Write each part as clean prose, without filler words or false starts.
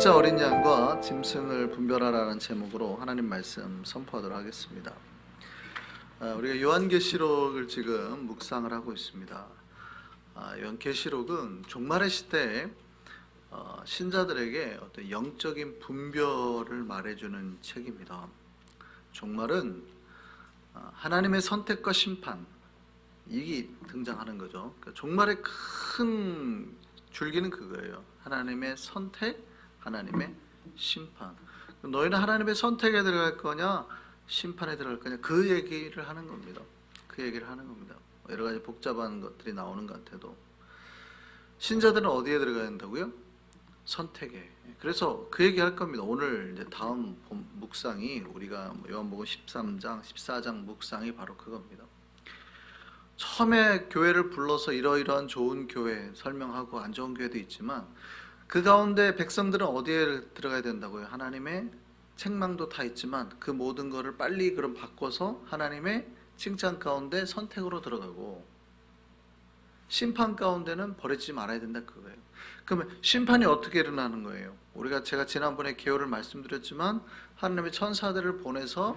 진짜 어린 양과 짐승을 분별하라는 제목으로 하나님 말씀 선포하도록 하겠습니다. 우리가 요한계시록을 지금 묵상을 하고 있습니다. 요한계시록은 종말의 시대에 신자들에게 어떤 영적인 분별을 말해주는 책입니다. 종말은 하나님의 선택과 심판, 이게 등장하는 거죠. 그러니까 종말의 큰 줄기는 그거예요. 하나님의 선택, 하나님의 심판. 너희는 하나님의 선택에 들어갈 거냐, 심판에 들어갈 거냐, 그 얘기를 하는 겁니다. 그 얘기를 하는 겁니다. 여러 가지 복잡한 것들이 나오는 것 같아도 신자들은 어디에 들어가야 된다고요? 선택에. 그래서 그 얘기 할 겁니다. 오늘 이제 다음 묵상이 우리가 요한복음 13장, 14장 묵상이 바로 그겁니다. 처음에 교회를 불러서 이러이러한 좋은 교회 설명하고 안 좋은 교회도 있지만 그 가운데 백성들은 어디에 들어가야 된다고요? 하나님의 책망도 다 있지만 그 모든 거를 빨리 그럼 바꿔서 하나님의 칭찬 가운데 선택으로 들어가고, 심판 가운데는 버리지 말아야 된다 그거예요. 그러면 심판이 어떻게 일어나는 거예요? 제가 지난번에 개요를 말씀드렸지만 하나님의 천사들을 보내서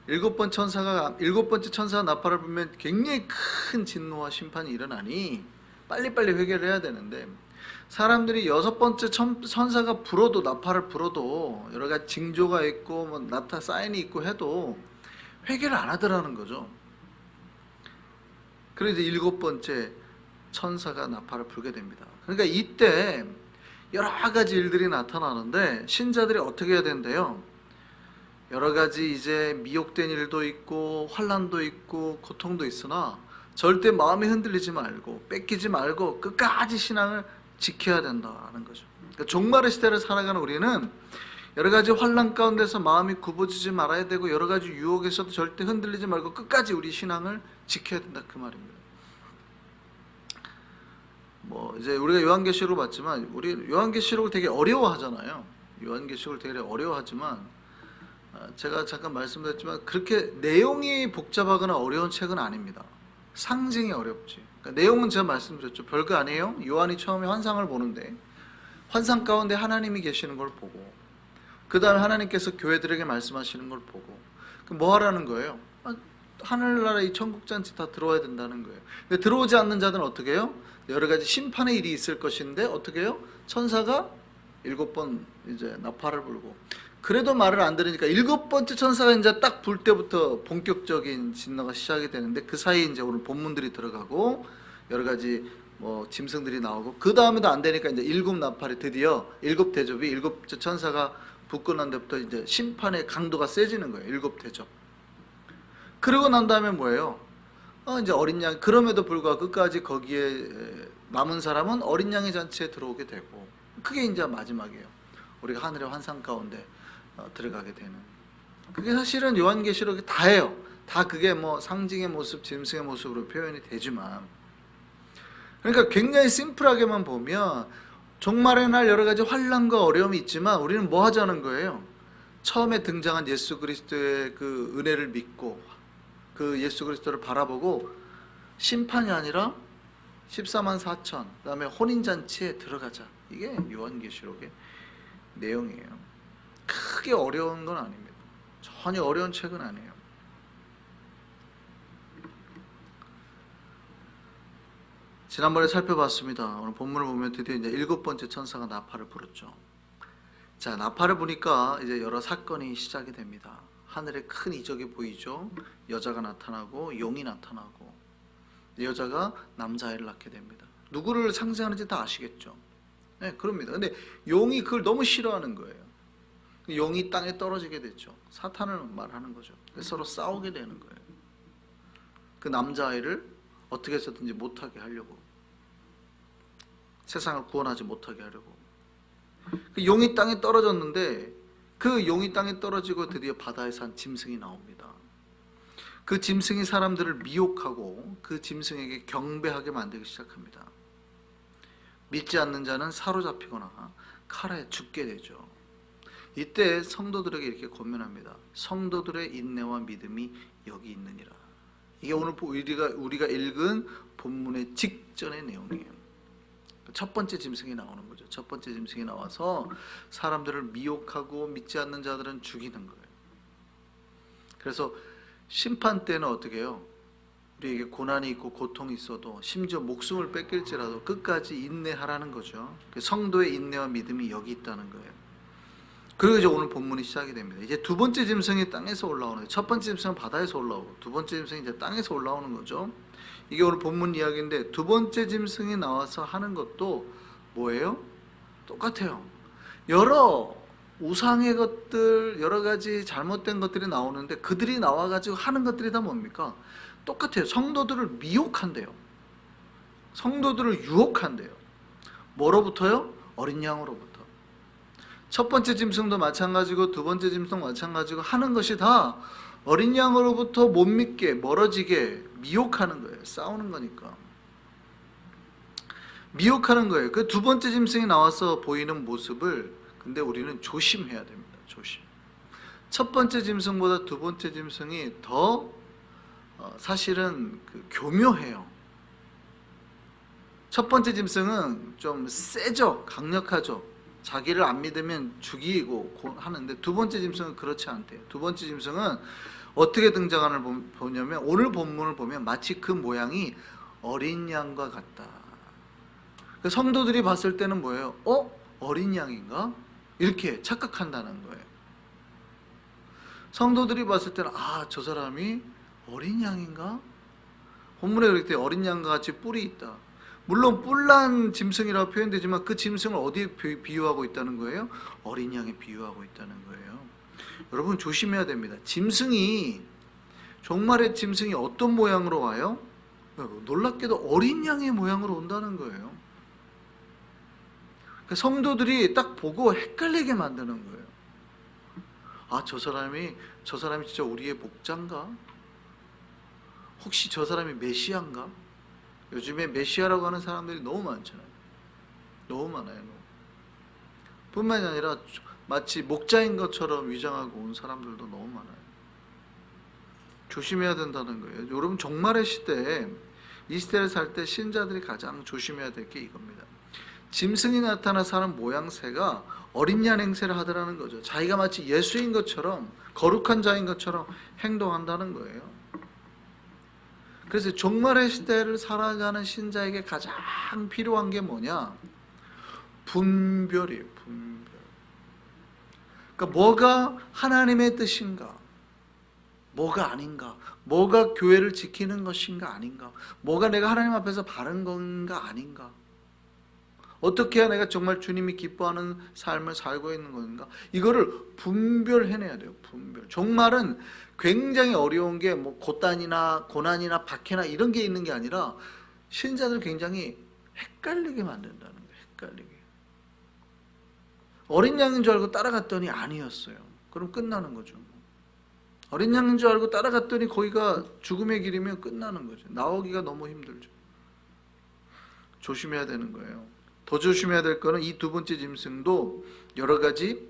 일곱 번째 천사가 나팔을 불면 굉장히 큰 진노와 심판이 일어나니 빨리빨리 회개를 해야 되는데, 사람들이 여섯 번째 천사가 불어도, 나팔을 불어도 여러 가지 징조가 있고 사인이 있고 해도 회개를 안 하더라는 거죠. 그래서 일곱 번째 천사가 나팔을 불게 됩니다. 그러니까 이때 여러 가지 일들이 나타나는데 신자들이 어떻게 해야 된대요? 여러 가지 이제 미혹된 일도 있고 환난도 있고 고통도 있으나 절대 마음이 흔들리지 말고 뺏기지 말고 끝까지 신앙을 지켜야 된다는 거죠. 그러니까 종말의 시대를 살아가는 우리는 여러 가지 환난 가운데서 마음이 굽어지지 말아야 되고 여러 가지 유혹에서도 절대 흔들리지 말고 끝까지 우리 신앙을 지켜야 된다 그 말입니다. 이제 우리가 요한계시록을 봤지만 우리 요한계시록을 되게 어려워하잖아요. 요한계시록을 되게 어려워하지만 제가 잠깐 말씀드렸지만 그렇게 내용이 복잡하거나 어려운 책은 아닙니다. 상징이 어렵지. 그러니까 내용은 제가 말씀드렸죠. 별거 아니에요. 요한이 처음에 환상을 보는데 환상 가운데 하나님이 계시는 걸 보고 그 다음에 하나님께서 교회들에게 말씀하시는 걸 보고 그럼 뭐 하라는 거예요? 하늘나라 이 천국잔치 다 들어와야 된다는 거예요. 근데 들어오지 않는 자들은 어떻게 해요? 여러 가지 심판의 일이 있을 것인데 어떻게 해요? 천사가 7번 이제 나팔을 불고 그래도 말을 안 들으니까 7번째 천사가 이제 딱 불 때부터 본격적인 진노가 시작이 되는데 그 사이에 이제 오늘 본문들이 들어가고 여러 가지 짐승들이 나오고 그 다음에도 안 되니까 이제 7나팔이 드디어 7대접이 7번째 천사가 붙고 난 데부터 이제 심판의 강도가 세지는 거예요. 7대접. 그러고 난 다음에 뭐예요? 이제 어린 양, 그럼에도 불구하고 끝까지 거기에 남은 사람은 어린 양의 잔치에 들어오게 되고 그게 이제 마지막이에요. 우리가 하늘의 환상 가운데 들어가게 되는. 그게 사실은 요한계시록이 다예요. 다 그게 상징의 모습, 짐승의 모습으로 표현이 되지만, 그러니까 굉장히 심플하게만 보면 종말의 날 여러 가지 환난과 어려움이 있지만 우리는 뭐 하자는 거예요? 처음에 등장한 예수 그리스도의 그 은혜를 믿고 그 예수 그리스도를 바라보고 심판이 아니라 14만 4천 그다음에 혼인잔치에 들어가자. 이게 요한계시록의 내용이에요. 크게 어려운 건 아닙니다. 전혀 어려운 책은 아니에요. 지난번에 살펴봤습니다. 오늘 본문을 보면 드디어 이제 7번째 천사가 나팔을 불었죠. 자, 나팔을 부니까 이제 여러 사건이 시작이 됩니다. 하늘에 큰 이적이 보이죠. 여자가 나타나고 용이 나타나고 여자가 남자아이를 낳게 됩니다. 누구를 상징하는지 다 아시겠죠? 네, 그럽니다. 근데 용이 그걸 너무 싫어하는 거예요. 용이 땅에 떨어지게 됐죠. 사탄을 말하는 거죠. 서로 싸우게 되는 거예요. 그 남자아이를 어떻게 해서든지 못하게 하려고, 세상을 구원하지 못하게 하려고. 그 용이 땅에 떨어졌는데 그 용이 땅에 떨어지고 드디어 바다에 산 짐승이 나옵니다. 그 짐승이 사람들을 미혹하고 그 짐승에게 경배하게 만들기 시작합니다. 믿지 않는 자는 사로잡히거나 칼에 죽게 되죠. 이때 성도들에게 이렇게 권면합니다. 성도들의 인내와 믿음이 여기 있느니라. 이게 오늘 우리가 읽은 본문의 직전의 내용이에요. 첫 번째 짐승이 나오는 거죠. 첫 번째 짐승이 나와서 사람들을 미혹하고 믿지 않는 자들은 죽이는 거예요. 그래서 심판 때는 어떻게 해요? 우리에게 고난이 있고 고통이 있어도 심지어 목숨을 뺏길지라도 끝까지 인내하라는 거죠. 성도의 인내와 믿음이 여기 있다는 거예요. 그리고 이제 오늘 본문이 시작이 됩니다. 이제 두 번째 짐승이 땅에서 올라오는 거예요. 첫 번째 짐승은 바다에서 올라오고 두 번째 짐승이 이제 땅에서 올라오는 거죠. 이게 오늘 본문 이야기인데 두 번째 짐승이 나와서 하는 것도 뭐예요? 똑같아요. 여러 우상의 것들, 여러 가지 잘못된 것들이 나오는데 그들이 나와가지고 하는 것들이 다 뭡니까? 똑같아요. 성도들을 미혹한대요. 성도들을 유혹한대요. 뭐로부터요? 어린 양으로부터. 첫 번째 짐승도 마찬가지고 두 번째 짐승도 마찬가지고 하는 것이 다 어린 양으로부터 못 믿게 멀어지게 미혹하는 거예요. 싸우는 거니까. 미혹하는 거예요. 그 두 번째 짐승이 나와서 보이는 모습을 근데 우리는 조심해야 됩니다. 조심. 첫 번째 짐승보다 두 번째 짐승이 더 사실은 교묘해요. 첫 번째 짐승은 좀 세죠. 강력하죠. 자기를 안 믿으면 죽이고 하는데 두 번째 짐승은 그렇지 않대요. 두 번째 짐승은 어떻게 등장하는 보냐면 오늘 본문을 보면 마치 그 모양이 어린 양과 같다. 성도들이 봤을 때는 뭐예요? 어린 양인가? 이렇게 착각한다는 거예요. 성도들이 봤을 때는 저 사람이 어린 양인가? 본문에 그럴 때 어린 양과 같이 뿔이 있다. 물론 뿔난 짐승이라고 표현되지만 그 짐승을 어디에 비유하고 있다는 거예요? 어린 양에 비유하고 있다는 거예요. 여러분 조심해야 됩니다. 짐승이 종말의 짐승이 어떤 모양으로 와요? 놀랍게도 어린 양의 모양으로 온다는 거예요. 성도들이 딱 보고 헷갈리게 만드는 거예요. 저 사람이 진짜 우리의 목자인가? 혹시 저 사람이 메시아인가? 요즘에 메시아라고 하는 사람들이 너무 많잖아요. 너무 많아요. 뿐만이 아니라 마치 목자인 것처럼 위장하고 온 사람들도 너무 많아요. 조심해야 된다는 거예요. 여러분 종말의 시대에 이 시대를 살 때 신자들이 가장 조심해야 될 게 이겁니다. 짐승이 나타나서 하는 모양새가 어린 양 행세를 하더라는 거죠. 자기가 마치 예수인 것처럼 거룩한 자인 것처럼 행동한다는 거예요. 그래서 종말의 시대를 살아가는 신자에게 가장 필요한 게 뭐냐? 분별이에요. 분별. 그러니까 뭐가 하나님의 뜻인가? 뭐가 아닌가? 뭐가 교회를 지키는 것인가 아닌가? 뭐가 내가 하나님 앞에서 바른 건가 아닌가? 어떻게 해야 내가 정말 주님이 기뻐하는 삶을 살고 있는 건가? 이거를 분별해내야 돼요. 분별. 종말은 굉장히 어려운 게 뭐 고난이나 박해나 이런 게 있는 게 아니라 신자들 굉장히 헷갈리게 만든다는 거예요. 헷갈리게. 어린 양인 줄 알고 따라갔더니 아니었어요. 그럼 끝나는 거죠. 어린 양인 줄 알고 따라갔더니 거기가 죽음의 길이면 끝나는 거죠. 나오기가 너무 힘들죠. 조심해야 되는 거예요. 더 조심해야 될 거는 이 두 번째 짐승도 여러 가지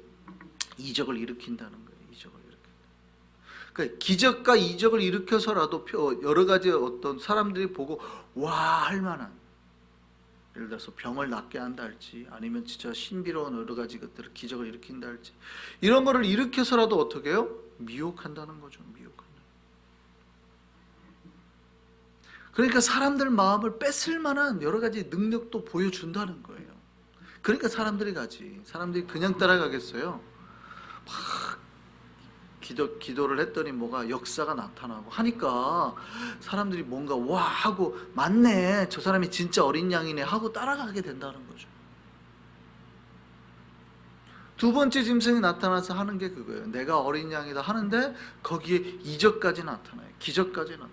이적을 일으킨다는 거예요. 이적을 일으킨다. 그러니까 기적과 이적을 일으켜서라도 여러 가지 어떤 사람들이 보고 와 할 만한, 예를 들어서 병을 낫게 한다 할지 아니면 진짜 신비로운 여러 가지 것들을 기적을 일으킨다 할지 이런 거를 일으켜서라도 어떻게 해요? 미혹한다는 거죠. 미혹한다. 그러니까 사람들 마음을 뺏을 만한 여러 가지 능력도 보여준다는 거예요. 그러니까 사람들이 가지. 사람들이 그냥 따라가겠어요? 막 기도를 했더니 뭐가 역사가 나타나고 하니까 사람들이 뭔가 와 하고 맞네, 저 사람이 진짜 어린 양이네 하고 따라가게 된다는 거죠. 두 번째 짐승이 나타나서 하는 게 그거예요. 내가 어린 양이다 하는데 거기에 이적까지 나타나요. 기적까지 나타나요.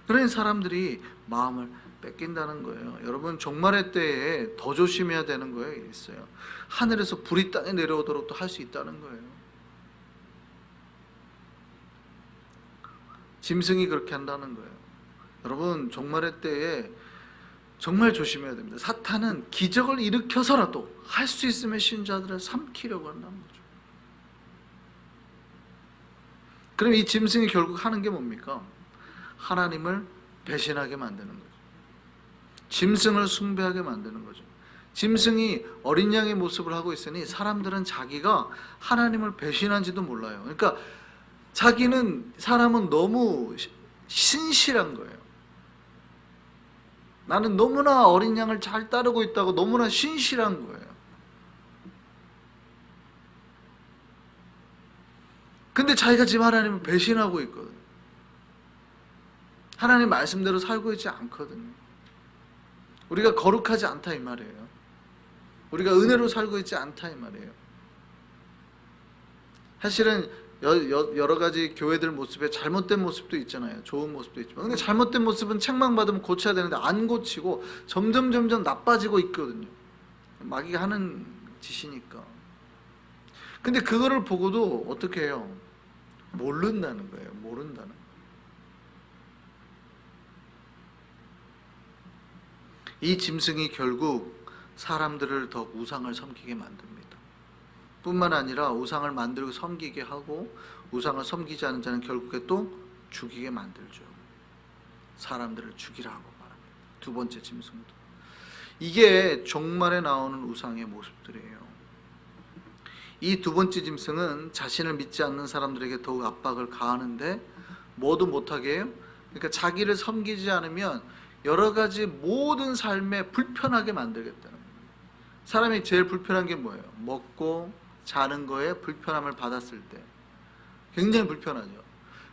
그러니 사람들이 마음을 뺏긴다는 거예요. 여러분 종말의 때에 더 조심해야 되는 거예요. 있어요. 하늘에서 불이 땅에 내려오도록 또 할 수 있다는 거예요. 짐승이 그렇게 한다는 거예요. 여러분 종말의 때에 정말 조심해야 됩니다. 사탄은 기적을 일으켜서라도 할 수 있으면 신자들을 삼키려고 한다는 거죠. 그럼 이 짐승이 결국 하는 게 뭡니까? 하나님을 배신하게 만드는 거죠. 짐승을 숭배하게 만드는 거죠. 짐승이 어린 양의 모습을 하고 있으니 사람들은 자기가 하나님을 배신한지도 몰라요. 그러니까 사람은 너무 신실한 거예요. 나는 너무나 어린 양을 잘 따르고 있다고 너무나 신실한 거예요. 근데 자기가 지금 하나님을 배신하고 있거든요. 하나님 말씀대로 살고 있지 않거든요. 우리가 거룩하지 않다 이 말이에요. 우리가 은혜로 살고 있지 않다 이 말이에요. 사실은 여러 가지 교회들 모습에 잘못된 모습도 있잖아요. 좋은 모습도 있지만, 근데 잘못된 모습은 책망받으면 고쳐야 되는데 안 고치고 점점 나빠지고 있거든요. 마귀가 하는 짓이니까. 근데 그거를 보고도 어떻게 해요? 모른다는 거예요. 모른다는 거예요. 이 짐승이 결국 사람들을 더 우상을 섬기게 만듭니다. 뿐만 아니라 우상을 만들고 섬기게 하고, 우상을 섬기지 않은 자는 결국에 또 죽이게 만들죠. 사람들을 죽이라고 말합니다. 두 번째 짐승도. 이게 종말에 나오는 우상의 모습들이에요. 이 두 번째 짐승은 자신을 믿지 않는 사람들에게 더욱 압박을 가하는데 뭐도 못하게 해요. 그러니까 자기를 섬기지 않으면 여러 가지 모든 삶에 불편하게 만들겠다는 거예요. 사람이 제일 불편한 게 뭐예요? 먹고 자는 거에 불편함을 받았을 때 굉장히 불편하죠.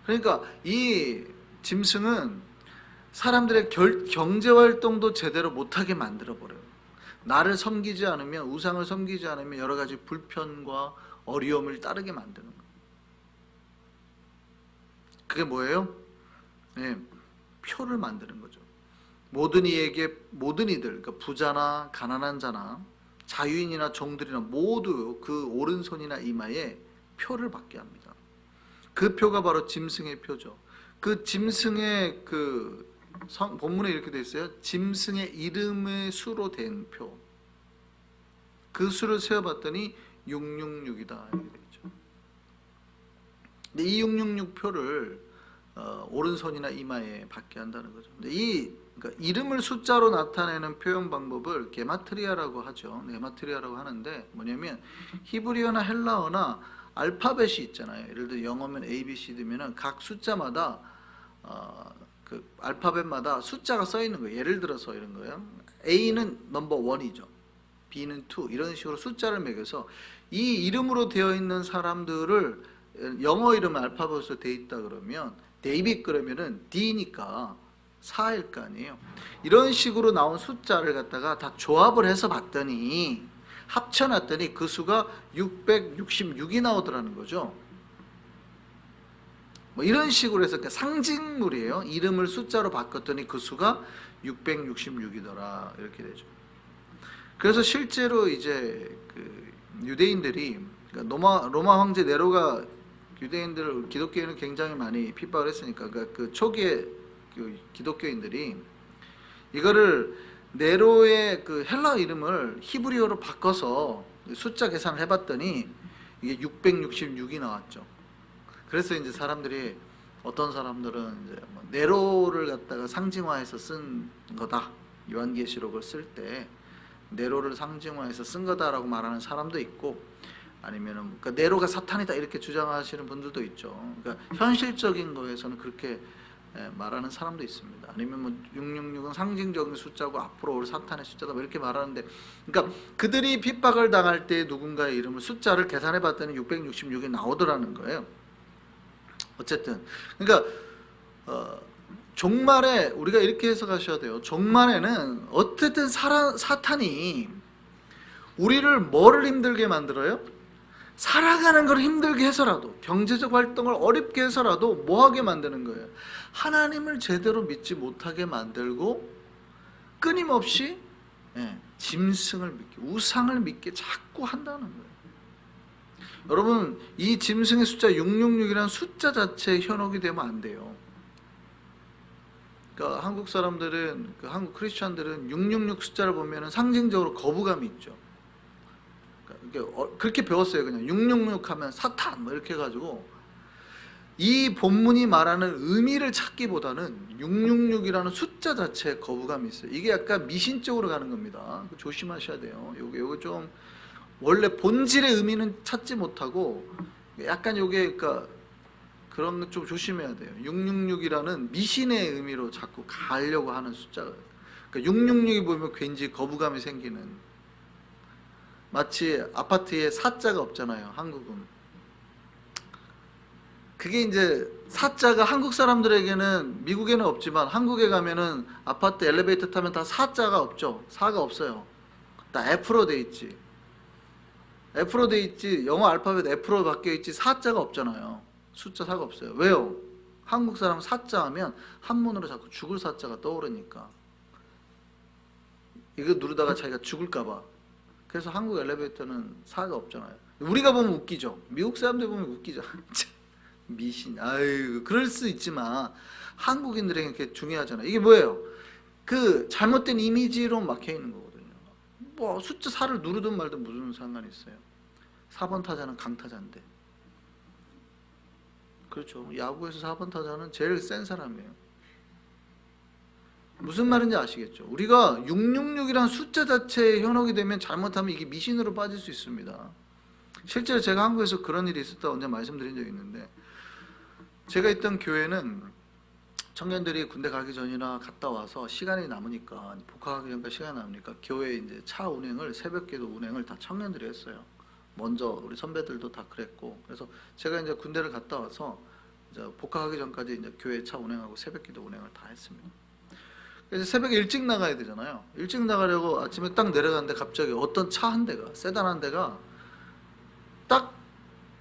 그러니까 이 짐승은 사람들의 경제활동도 제대로 못하게 만들어버려요. 나를 섬기지 않으면, 우상을 섬기지 않으면 여러 가지 불편과 어려움을 따르게 만드는 거예요. 그게 뭐예요? 네, 표를 만드는 거죠. 모든 이에게, 모든 이들, 그러니까 부자나 가난한 자나 자유인이나 종들이나 모두 그 오른손이나 이마에 표를 받게 합니다. 그 표가 바로 짐승의 표죠. 그 짐승의 본문에 이렇게 되어 있어요. 짐승의 이름의 수로 된 표. 그 수를 세어봤더니 666이다 이렇게 되죠. 근데 이 666 표를 오른손이나 이마에 받게 한다는 거죠. 근데 그러니까 이름을 숫자로 나타내는 표현 방법을 게마트리아라고 하죠. 게마트리아라고 하는데 뭐냐면 히브리어나 헬라어나 알파벳이 있잖아요. 예를 들어 영어면 A, B, C, D면은 각 숫자마다 그 알파벳마다 숫자가 써 있는 거예요. 예를 들어서 이런 거예요. A는 넘버 1이죠. B는 2 이런 식으로 숫자를 매겨서 이 이름으로 되어 있는 사람들을 영어 이름 알파벳으로 되어 있다 그러면 데이빗 그러면은 D니까 4일 거 아니에요. 이런 식으로 나온 숫자를 갖다가 다 조합을 해서 봤더니 합쳐놨더니 그 수가 666이 나오더라는 거죠. 뭐 이런 식으로 해서 상징물이에요. 이름을 숫자로 바꿨더니 그 수가 666이더라 이렇게 되죠. 그래서 실제로 이제 그 유대인들이 그러니까 로마 황제 네로가 유대인들 기독교인을 굉장히 많이 핍박을 했으니까 그 초기에 그 기독교인들이 이거를 네로의 그 헬라 이름을 히브리어로 바꿔서 숫자 계산을 해봤더니 이게 666이 나왔죠. 그래서 이제 사람들이 어떤 사람들은 이제 네로를 갖다가 상징화해서 쓴 거다. 요한계시록을 쓸 때 네로를 상징화해서 쓴 거다라고 말하는 사람도 있고 아니면은 그러니까 네로가 사탄이다 이렇게 주장하시는 분들도 있죠. 그러니까 현실적인 거에서는 그렇게 말하는 사람도 있습니다. 아니면 뭐 666은 상징적인 숫자고 앞으로 올 사탄의 숫자다 뭐 이렇게 말하는데, 그러니까 그들이 핍박을 당할 때 누군가의 이름을 숫자를 계산해 봤더니 666이 나오더라는 거예요. 어쨌든 그러니까 종말에 우리가 이렇게 해석하셔야 돼요. 종말에는 어쨌든 사탄이 우리를 뭐를 힘들게 만들어요? 살아가는 걸 힘들게 해서라도, 경제적 활동을 어렵게 해서라도 뭐하게 만드는 거예요? 하나님을 제대로 믿지 못하게 만들고 끊임없이 짐승을 믿게, 우상을 믿게 자꾸 한다는 거예요. 여러분, 이 짐승의 숫자 666이라는 숫자 자체에 현혹이 되면 안 돼요. 그러니까 한국 사람들은, 한국 크리스천들은 666 숫자를 보면 상징적으로 거부감이 있죠. 그렇게 배웠어요. 그냥 666 하면 사탄 뭐 이렇게 해가지고 이 본문이 말하는 의미를 찾기보다는 666이라는 숫자 자체에 거부감이 있어요. 이게 약간 미신적으로 가는 겁니다. 조심하셔야 돼요. 요게 좀 원래 본질의 의미는 찾지 못하고 약간 요게 그러니까 그런 거 좀 조심해야 돼요. 666이라는 미신의 의미로 자꾸 가려고 하는 숫자가. 그러니까 666이 보면 괜히 거부감이 생기는. 마치 아파트에 사자가 없잖아요. 한국은. 그게 이제 사자가 한국 사람들에게는 미국에는 없지만 한국에 가면은 아파트 엘리베이터 타면 다 사자가 없죠. 사가 없어요. 다 F로 돼 있지. F로 돼 있지. 영어 알파벳 F로 바뀌어 있지. 사자가 없잖아요. 숫자 사가 없어요. 왜요? 한국 사람 사자 하면 한문으로 자꾸 죽을 사자가 떠오르니까. 이거 누르다가 자기가 죽을까봐. 그래서 한국 엘리베이터는 사가 없잖아요. 우리가 보면 웃기죠. 미국 사람들 보면 웃기죠. 미신, 아유, 그럴 수 있지만 한국인들에게 이렇게 중요하잖아요. 이게 뭐예요? 그 잘못된 이미지로 막혀 있는 거거든요. 뭐 숫자 4를 누르든 말든 무슨 상관이 있어요. 4번 타자는 강타자인데. 그렇죠. 야구에서 4번 타자는 제일 센 사람이에요. 무슨 말인지 아시겠죠? 우리가 666이라는 숫자 자체에 현혹이 되면 잘못하면 이게 미신으로 빠질 수 있습니다. 실제로 제가 한국에서 그런 일이 있었다고 언제 말씀드린 적이 있는데, 제가 있던 교회는 청년들이 군대 가기 전이나 갔다 와서 시간이 남으니까, 복학하기 전까지 시간이 남으니까 교회 이제 차 운행을, 새벽기도 운행을 다 청년들이 했어요. 먼저 우리 선배들도 다 그랬고, 그래서 제가 이제 군대를 갔다 와서 이제 복학하기 전까지 이제 교회 차 운행하고 새벽기도 운행을 다 했습니다. 그래서 새벽에 일찍 나가야 되잖아요. 일찍 나가려고 아침에 딱 내려갔는데 갑자기 어떤 차 한 대가, 세단 한 대가 딱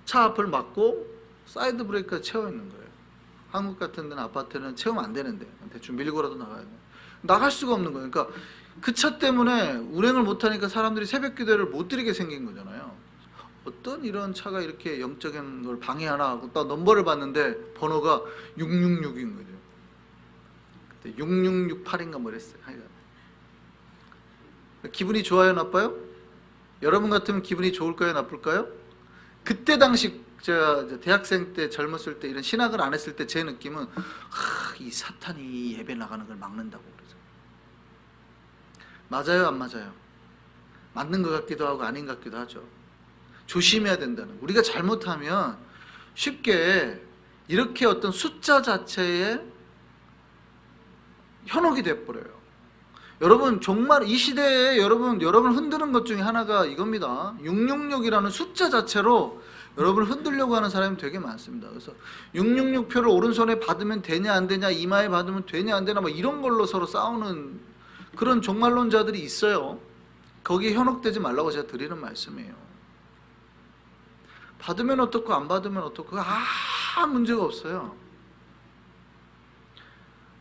차 앞을 막고 사이드 브레이크가 채워 있는 거예요. 한국 같은 데는 아파트는 채우면 안 되는데 대충 밀고라도 나가야 돼. 나갈 수가 없는 거예요. 그러니까 그 차 때문에 운행을 못 하니까 사람들이 새벽 기도를 못 드리게 생긴 거잖아요. 어떤 이런 차가 이렇게 영적인 걸 방해하나 하고 딱 넘버를 봤는데 번호가 666인 거죠. 그때 6668인가 뭐랬어요. 기분이 좋아요, 나빠요? 여러분 같으면 기분이 좋을까요, 나쁠까요? 그때 당시 제가 대학생 때 젊었을 때 이런 신학을 안 했을 때 제 느낌은 이 사탄이 예배 나가는 걸 막는다고 그러죠. 맞아요, 안 맞아요? 맞는 것 같기도 하고 아닌 것 같기도 하죠. 조심해야 된다는. 우리가 잘못하면 쉽게 이렇게 어떤 숫자 자체에 현혹이 돼버려요. 여러분 정말 이 시대에 여러분 흔드는 것 중에 하나가 이겁니다. 666이라는 숫자 자체로 여러분을 흔들려고 하는 사람이 되게 많습니다. 그래서 666표를 오른손에 받으면 되냐 안 되냐, 이마에 받으면 되냐 안 되냐 뭐 이런 걸로 서로 싸우는 그런 종말론자들이 있어요. 거기에 현혹되지 말라고 제가 드리는 말씀이에요. 받으면 어떻고 안 받으면 어떻고 아무 문제가 없어요.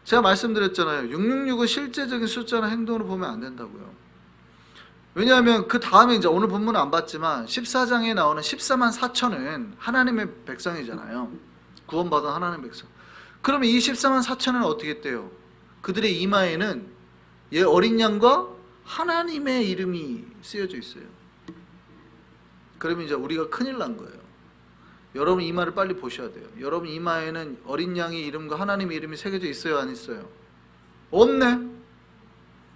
제가 말씀드렸잖아요. 666은 실제적인 숫자나 행동으로 보면 안 된다고요. 왜냐하면 그 다음에 이제 오늘 본문은 안 봤지만 14장에 나오는 14만 4천은 하나님의 백성이잖아요. 구원받은 하나님의 백성. 그러면 이 14만 4천은 어떻게 했대요? 그들의 이마에는 어린 양과 하나님의 이름이 쓰여져 있어요. 그러면 이제 우리가 큰일 난 거예요. 여러분 이마를 빨리 보셔야 돼요. 여러분 이마에는 어린 양의 이름과 하나님의 이름이 새겨져 있어요, 안 있어요? 없네.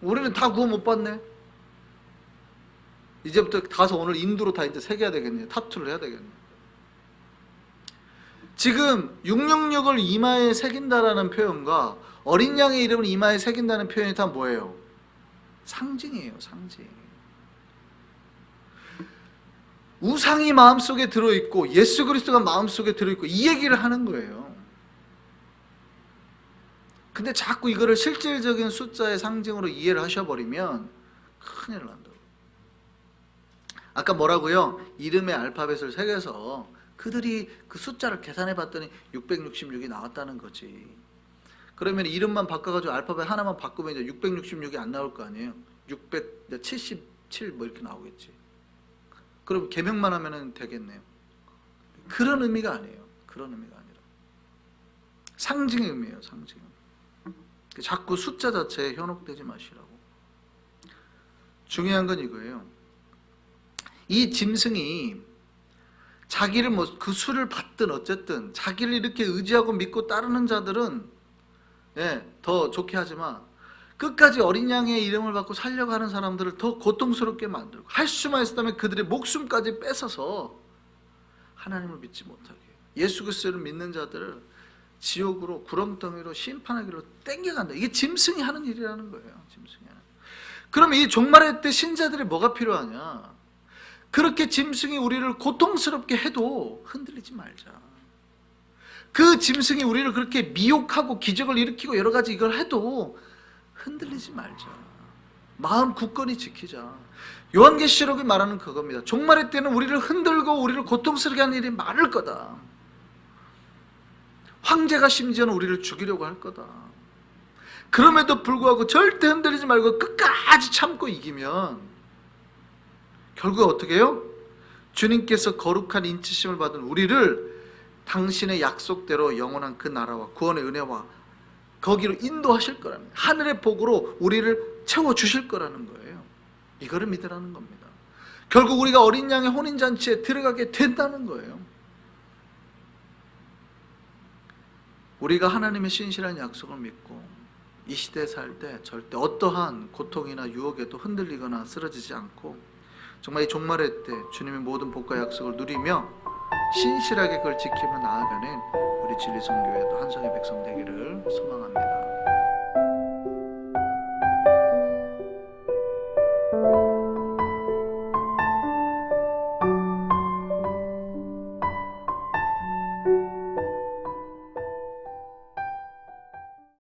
우리는 다 구원 못 받네. 이제부터 가서 오늘 인도로 다 이제 새겨야 되겠네요. 타투를 해야 되겠네요. 지금 666을 이마에 새긴다라는 표현과 어린 양의 이름을 이마에 새긴다는 표현이 다 뭐예요? 상징이에요, 상징. 우상이 마음속에 들어있고 예수 그리스도가 마음속에 들어있고 이 얘기를 하는 거예요. 근데 자꾸 이거를 실질적인 숫자의 상징으로 이해를 하셔버리면 큰일 난다고. 아까 뭐라고요? 이름의 알파벳을 새겨서 그들이 그 숫자를 계산해 봤더니 666이 나왔다는 거지. 그러면 이름만 바꿔가지고 알파벳 하나만 바꾸면 이제 666이 안 나올 거 아니에요? 677 뭐 이렇게 나오겠지. 그럼 개명만 하면 되겠네요. 그런 의미가 아니에요. 그런 의미가 아니라 상징의 의미예요. 상징. 자꾸 숫자 자체에 현혹되지 마시라고. 중요한 건 이거예요. 이 짐승이 자기를 뭐 그 수를 받든 어쨌든 자기를 이렇게 의지하고 믿고 따르는 자들은 더 좋게 하지만 끝까지 어린 양의 이름을 받고 살려가는 사람들을 더 고통스럽게 만들고 할 수만 있었다면 그들의 목숨까지 뺏어서 하나님을 믿지 못하게 예수 그리스도를 믿는 자들을 지옥으로 구렁텅이로 심판하기로 땡겨간다. 이게 짐승이 하는 일이라는 거예요. 짐승이 하는. 그러면 이 종말의 때 신자들이 뭐가 필요하냐? 그렇게 짐승이 우리를 고통스럽게 해도 흔들리지 말자. 그 짐승이 우리를 그렇게 미혹하고 기적을 일으키고 여러 가지 이걸 해도 흔들리지 말자. 마음 굳건히 지키자. 요한계시록이 말하는 그겁니다. 종말의 때는 우리를 흔들고 우리를 고통스럽게 하는 일이 많을 거다. 황제가 심지어는 우리를 죽이려고 할 거다. 그럼에도 불구하고 절대 흔들리지 말고 끝까지 참고 이기면 결국 어떻게 해요? 주님께서 거룩한 인치심을 받은 우리를 당신의 약속대로 영원한 그 나라와 구원의 은혜와 거기로 인도하실 거라는 거예요. 하늘의 복으로 우리를 채워주실 거라는 거예요. 이거를 믿으라는 겁니다. 결국 우리가 어린 양의 혼인잔치에 들어가게 된다는 거예요. 우리가 하나님의 신실한 약속을 믿고 이 시대에 살 때 절대 어떠한 고통이나 유혹에도 흔들리거나 쓰러지지 않고 정말 이 종말의 때 주님의 모든 복과 약속을 누리며 신실하게 그걸 지키며 나아가는 우리 진리성교회 또 한성의 백성 되기를 소망합니다.